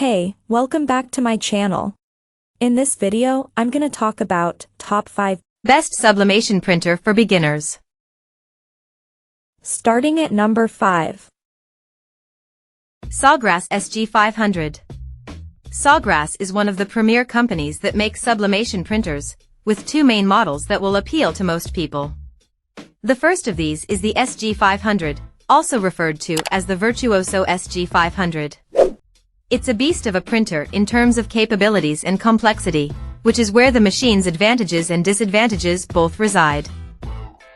Hey, welcome back to my channel. In this video, I'm gonna talk about top 5 best sublimation printer for beginners. Starting at number 5. Sawgrass SG500. Sawgrass is one of the premier companies that make sublimation printers, with two main models that will appeal to most people. The first of these is the SG500, also referred to as the Virtuoso SG500. It's a beast of a printer in terms of capabilities and complexity, which is where the machine's advantages and disadvantages both reside.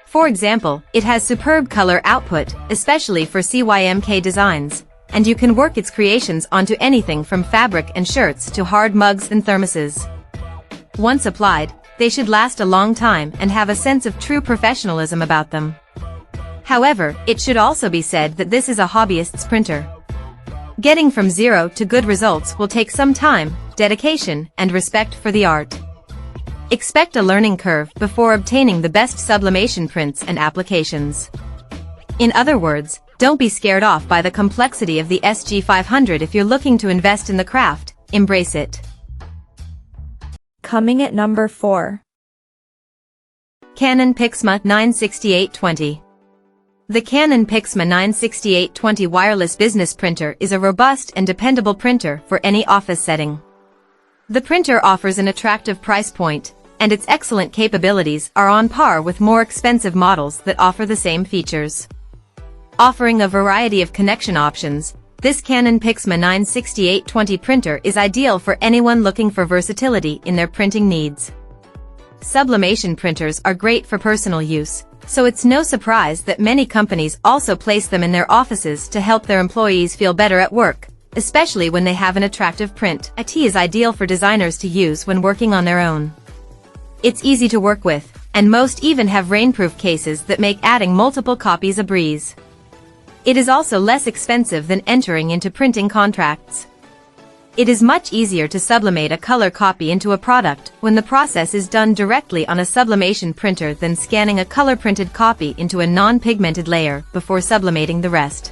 For example, it has superb color output, especially for CYMK designs, and you can work its creations onto anything from fabric and shirts to hard mugs and thermoses. Once applied, they should last a long time and have a sense of true professionalism about them. However, it should also be said that this is a hobbyist's printer. Getting from zero to good results will take some time, dedication, and respect for the art. Expect a learning curve before obtaining the best sublimation prints and applications. In other words, don't be scared off by the complexity of the SG500 if you're looking to invest in the craft, embrace it. Coming at number 4. Canon Pixma 96820. The Canon Pixma 96820 wireless business printer is a robust and dependable printer for any office setting. The printer offers an attractive price point, and its excellent capabilities are on par with more expensive models that offer the same features. Offering a variety of connection options, this Canon Pixma 96820 printer is ideal for anyone looking for versatility in their printing needs. Sublimation printers are great for personal use, so it's no surprise that many companies also place them in their offices to help their employees feel better at work, especially when they have an attractive print. It is ideal for designers to use when working on their own. It's easy to work with, and most even have rainproof cases that make adding multiple copies a breeze. It is also less expensive than entering into printing contracts. It is much easier to sublimate a color copy into a product when the process is done directly on a sublimation printer than scanning a color-printed copy into a non-pigmented layer before sublimating the rest.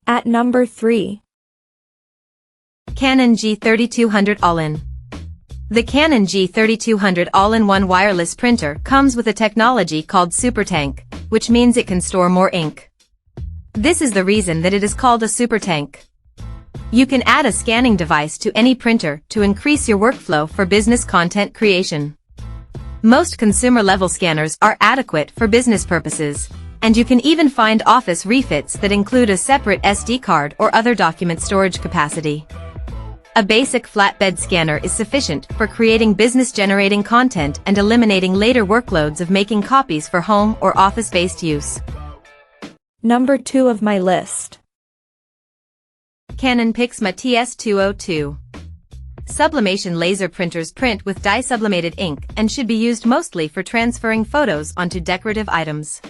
At number 3. Canon G3200 Allin. The Canon G3200 all-in-one wireless printer comes with a technology called SuperTank, which means it can store more ink. This is the reason that it is called a SuperTank. You can add a scanning device to any printer to increase your workflow for business content creation. Most consumer-level scanners are adequate for business purposes, and you can even find office refits that include a separate SD card or other document storage capacity. A basic flatbed scanner is sufficient for creating business-generating content and eliminating later workloads of making copies for home or office-based use. Number 2 of my list. Canon Pixma TS202. Sublimation laser printers print with dye-sublimated ink and should be used mostly for transferring photos onto decorative items.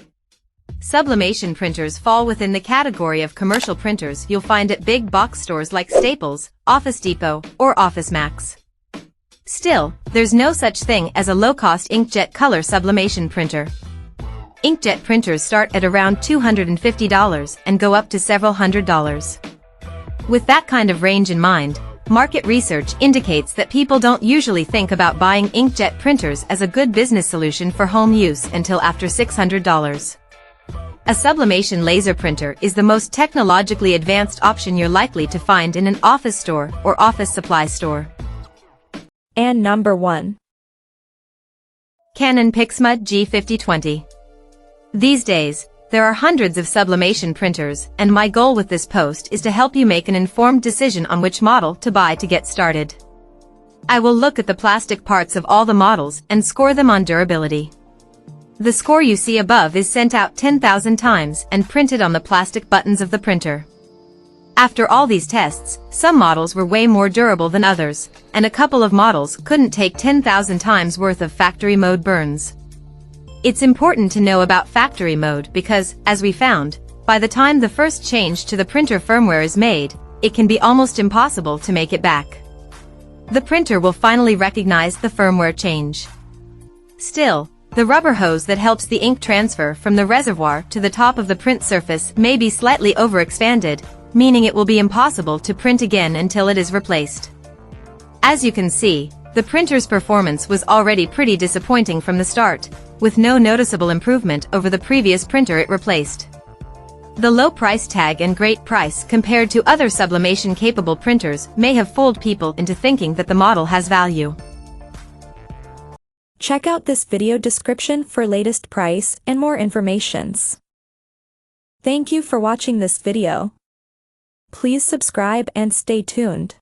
Sublimation printers fall within the category of commercial printers you'll find at big box stores like Staples, Office Depot, or Office Max. Still, there's no such thing as a low-cost inkjet color sublimation printer. Inkjet printers start at around $250 and go up to several $100s. With that kind of range in mind, market research indicates that people don't usually think about buying inkjet printers as a good business solution for home use until after $600. A sublimation laser printer is the most technologically advanced option you're likely to find in an office store or office supply store. And number 1. Canon Pix Mud G5020. These days, there are hundreds of sublimation printers, and my goal with this post is to help you make an informed decision on which model to buy to get started. I will look at the plastic parts of all the models and score them on durability. The score you see above is sent out 10,000 times and printed on the plastic buttons of the printer. After all these tests, some models were way more durable than others, and a couple of models couldn't take 10,000 times worth of factory mode burns. It's important to know about factory mode because, as we found, by the time the first change to the printer firmware is made, it can be almost impossible to make it back. The printer will finally recognize the firmware change. Still, the rubber hose that helps the ink transfer from the reservoir to the top of the print surface may be slightly overexpanded, meaning it will be impossible to print again until it is replaced. As you can see, the printer's performance was already pretty disappointing from the start, with no noticeable improvement over the previous printer it replaced. The low price tag and great price compared to other sublimation-capable printers may have fooled people into thinking that the model has value. Check out this video description for latest price and more informations. Thank you for watching this video. Please subscribe and stay tuned.